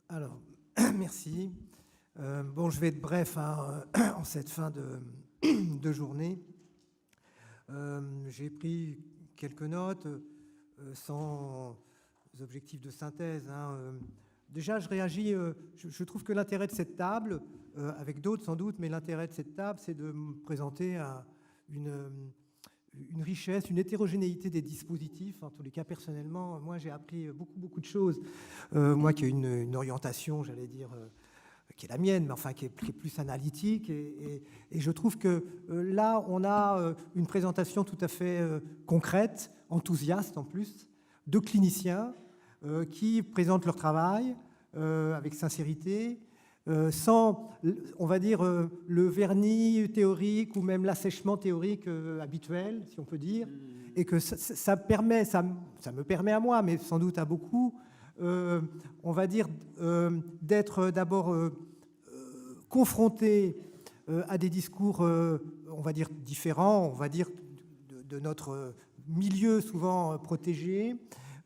Alors, merci. Bon, je vais être bref hein, en cette fin de journée. J'ai pris quelques notes sans objectif de synthèse. Déjà, je réagis. Je trouve que l'intérêt de cette table, avec d'autres sans doute, mais l'intérêt de cette table, c'est de me présenter à une richesse, une hétérogénéité des dispositifs. En tous les cas, personnellement, moi, j'ai appris beaucoup de choses. Moi qui ai une orientation, j'allais dire, qui est la mienne, mais enfin qui est plus analytique. Et je trouve que là, on a une présentation tout à fait concrète, enthousiaste en plus, de cliniciens qui présentent leur travail avec sincérité, sans, on va dire, le vernis théorique ou même l'assèchement théorique habituel, si on peut dire, et que ça me permet à moi, mais sans doute à beaucoup, on va dire, d'être d'abord confronté à des discours, on va dire, différents, on va dire, de notre milieu souvent protégé,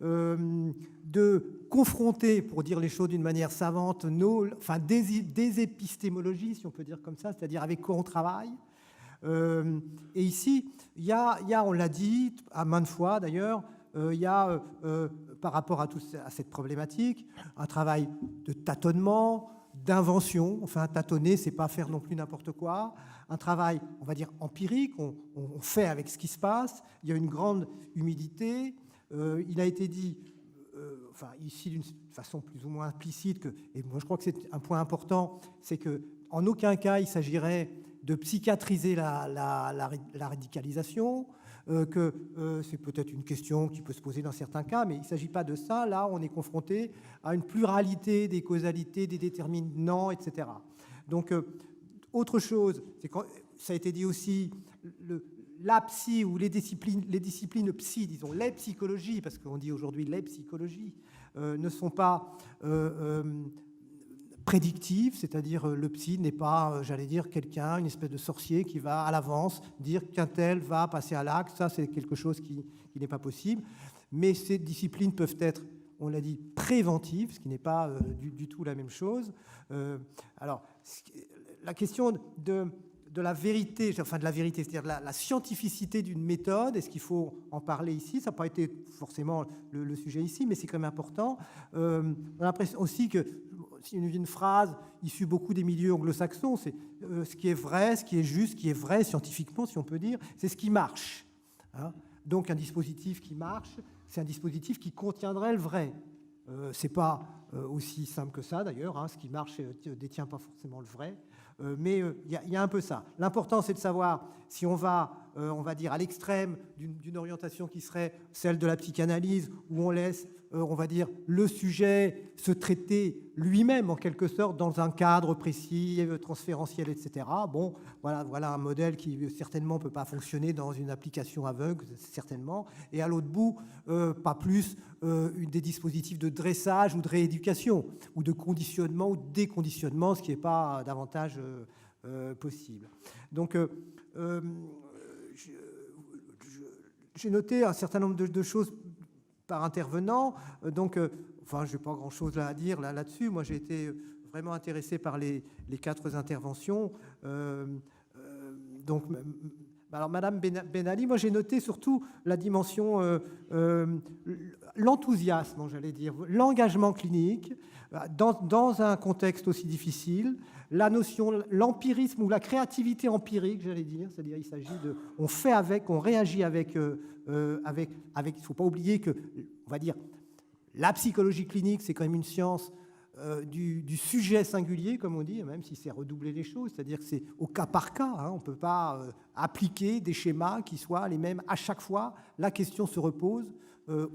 de confronter, pour dire les choses d'une manière savante, des épistémologies, si on peut dire comme ça, c'est-à-dire avec quoi on travaille. Et ici, il y a, on l'a dit à maintes fois d'ailleurs, il y a, par rapport à cette problématique, un travail de tâtonnement, d'invention. Enfin, tâtonner, c'est pas faire non plus n'importe quoi. Un travail, on va dire, empirique, on fait avec ce qui se passe. Il y a une grande humilité. Il a été dit, enfin, ici d'une façon plus ou moins implicite, et moi je crois que c'est un point important, c'est qu'en aucun cas il s'agirait de psychiatriser la radicalisation, que c'est peut-être une question qui peut se poser dans certains cas, mais il ne s'agit pas de ça. Là, on est confronté à une pluralité des causalités, des déterminants, etc. Donc, autre chose, c'est quand ça a été dit aussi, la psy ou les disciplines psy, disons, les psychologies, parce qu'on dit aujourd'hui les psychologies, ne sont pas prédictives, c'est-à-dire le psy n'est pas, j'allais dire, quelqu'un, une espèce de sorcier qui va à l'avance dire qu'un tel va passer à l'acte. Ça, c'est quelque chose qui n'est pas possible. Mais ces disciplines peuvent être, on l'a dit, préventives, ce qui n'est pas du tout la même chose. Alors, la question de la vérité, enfin de la vérité, c'est-à-dire la scientificité d'une méthode, est-ce qu'il faut en parler ici? Ça n'a pas été forcément le sujet ici, mais c'est quand même important. On a l'impression aussi que une phrase issue beaucoup des milieux anglo-saxons, c'est ce qui est vrai, ce qui est juste, ce qui est vrai scientifiquement, si on peut dire, c'est ce qui marche. Hein. Donc un dispositif qui marche, c'est un dispositif qui contiendrait le vrai. C'est pas aussi simple que ça d'ailleurs, hein. Ce qui marche ne détient pas forcément le vrai. Mais il y a un peu ça. L'important, c'est de savoir si on va dire, à l'extrême d'une orientation qui serait celle de la psychanalyse, où on laisse, on va dire, le sujet se traiter lui-même, en quelque sorte, dans un cadre précis, transférentiel, etc. Bon, voilà un modèle qui, certainement, ne peut pas fonctionner dans une application aveugle, certainement. Et à l'autre bout, pas plus des dispositifs de dressage ou de rééducation, ou de conditionnement ou de déconditionnement, ce qui n'est pas davantage possible. Donc, j'ai noté un certain nombre de choses par intervenant. Donc, enfin, je n'ai pas grand-chose à dire là-dessus. Moi, j'ai été vraiment intéressé par les 4 interventions. Donc, alors, Madame Ben Ali, moi, j'ai noté surtout la dimension, l'enthousiasme, j'allais dire, l'engagement clinique dans un contexte aussi difficile, la notion, l'empirisme ou la créativité empirique, j'allais dire, c'est-à-dire il s'agit de, on fait avec, on réagit avec, il ne faut pas oublier que, on va dire, la psychologie clinique, c'est quand même une science du sujet singulier, comme on dit, même si c'est redoubler les choses, c'est-à-dire que c'est au cas par cas, hein, on ne peut pas appliquer des schémas qui soient les mêmes à chaque fois, la question se repose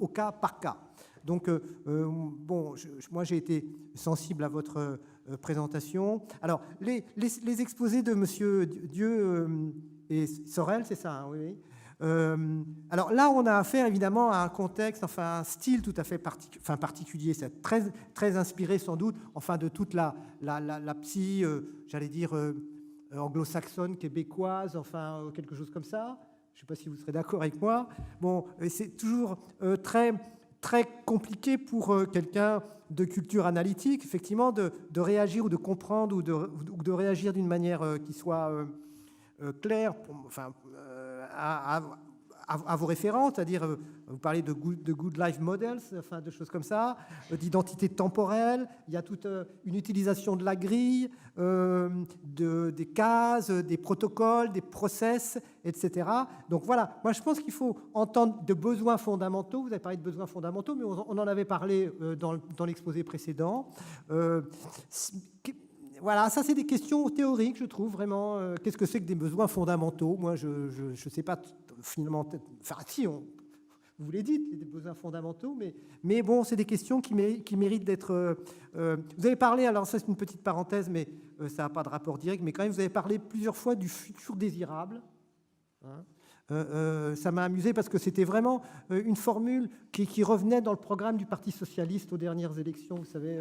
au cas par cas. Donc, bon, moi j'ai été sensible à votre présentation. Alors, les exposés de Monsieur Dieu et Sorel, c'est ça, hein, oui. Alors là, on a affaire évidemment à un contexte, enfin un style tout à fait particulier, c'est très inspiré sans doute, enfin de toute la psy, j'allais dire anglo-saxonne, québécoise, enfin quelque chose comme ça. Je ne sais pas si vous serez d'accord avec moi. Bon, c'est toujours très très compliqué pour quelqu'un de culture analytique, effectivement, de réagir ou de comprendre ou de réagir d'une manière qui soit claire, enfin, à vos références, c'est-à-dire, vous parlez de good life models, enfin, de choses comme ça, d'identité temporelle, il y a toute une utilisation de la grille, des cases, des protocoles, des process, etc. Donc voilà, moi je pense qu'il faut entendre de besoins fondamentaux, vous avez parlé de besoins fondamentaux, mais on en avait parlé dans l'exposé précédent. Voilà, ça c'est des questions théoriques, je trouve, vraiment. Qu'est-ce que c'est que des besoins fondamentaux? Moi, je ne sais pas, finalement, enfin si, vous les dites, des besoins fondamentaux, mais bon, c'est des questions qui méritent d'être... vous avez parlé, alors ça c'est une petite parenthèse, mais ça n'a pas de rapport direct, mais quand même, vous avez parlé plusieurs fois du futur désirable. Hein. Ça m'a amusé parce que c'était vraiment une formule qui revenait dans le programme du Parti socialiste aux dernières élections, vous savez,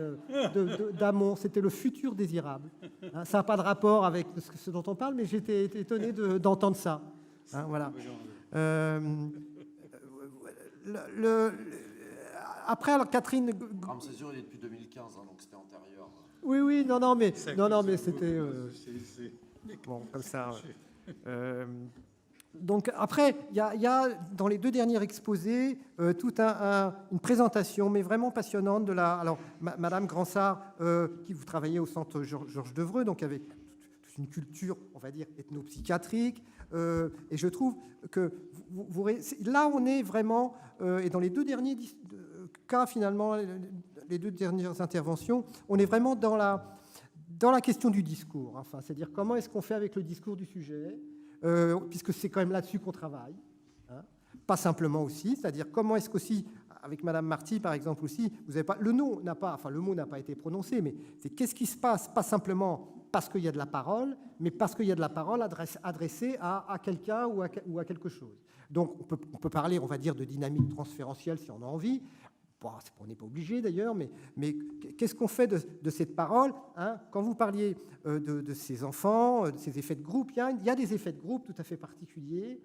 d'Amont. C'était le futur désirable. Hein, ça n'a pas de rapport avec ce dont on parle, mais j'étais étonné d'entendre ça. Hein, voilà. Après, alors Catherine... C'est sûr, il est depuis 2015, hein, donc c'était antérieur. Oui, non, mais c'était... bon, comme ça... Donc après, il y a dans les deux derniers exposés toute une présentation, mais vraiment passionnante de la... Alors, Madame Gransart, qui vous travaillez au centre Georges Devreux, donc avec toute une culture, on va dire, ethnopsychiatrique, et je trouve que là, on est vraiment, et dans les deux derniers cas, finalement, les deux dernières interventions, on est vraiment dans la question du discours. Enfin, c'est-à-dire comment est-ce qu'on fait avec le discours du sujet, puisque c'est quand même là-dessus qu'on travaille, hein, pas simplement aussi, c'est-à-dire comment est-ce qu'aussi, avec Madame Marty par exemple aussi, vous avez pas, le mot n'a pas été prononcé, mais c'est qu'est-ce qui se passe, pas simplement parce qu'il y a de la parole, mais parce qu'il y a de la parole adressée à quelqu'un ou à quelque chose. Donc on peut parler, on va dire, de dynamique transférentielle si on a envie. Bon, on n'est pas obligé d'ailleurs, mais qu'est-ce qu'on fait de cette parole, hein? Quand vous parliez de ces enfants, de ces effets de groupe, il y a des effets de groupe tout à fait particuliers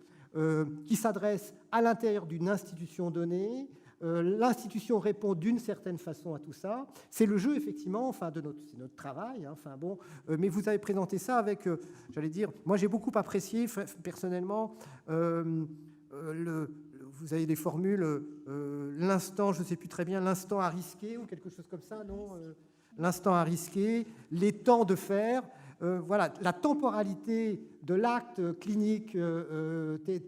qui s'adressent à l'intérieur d'une institution donnée. L'institution répond d'une certaine façon à tout ça. C'est le jeu, effectivement, enfin, c'est notre travail. Hein, enfin, bon, mais vous avez présenté ça avec, j'allais dire, moi j'ai beaucoup apprécié personnellement vous avez des formules, l'instant, je ne sais plus très bien, l'instant à risquer ou quelque chose comme ça, non l'instant à risquer, les temps de faire, voilà, la temporalité de l'acte clinique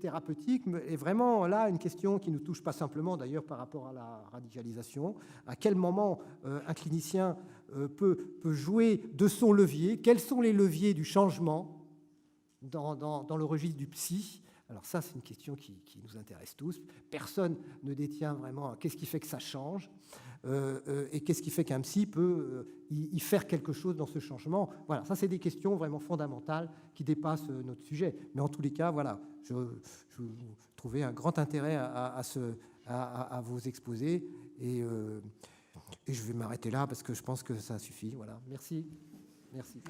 thérapeutique est vraiment là une question qui nous touche pas simplement d'ailleurs par rapport à la radicalisation. À quel moment un clinicien peut jouer de son levier? Quels sont les leviers du changement dans le registre du psy? Alors ça, c'est une question qui nous intéresse tous. Personne ne détient vraiment qu'est-ce qui fait que ça change et qu'est-ce qui fait qu'un psy peut y faire quelque chose dans ce changement. Voilà, ça, c'est des questions vraiment fondamentales qui dépassent notre sujet. Mais en tous les cas, voilà, je trouvais un grand intérêt à vos exposés et je vais m'arrêter là parce que je pense que ça suffit. Voilà, merci. Merci.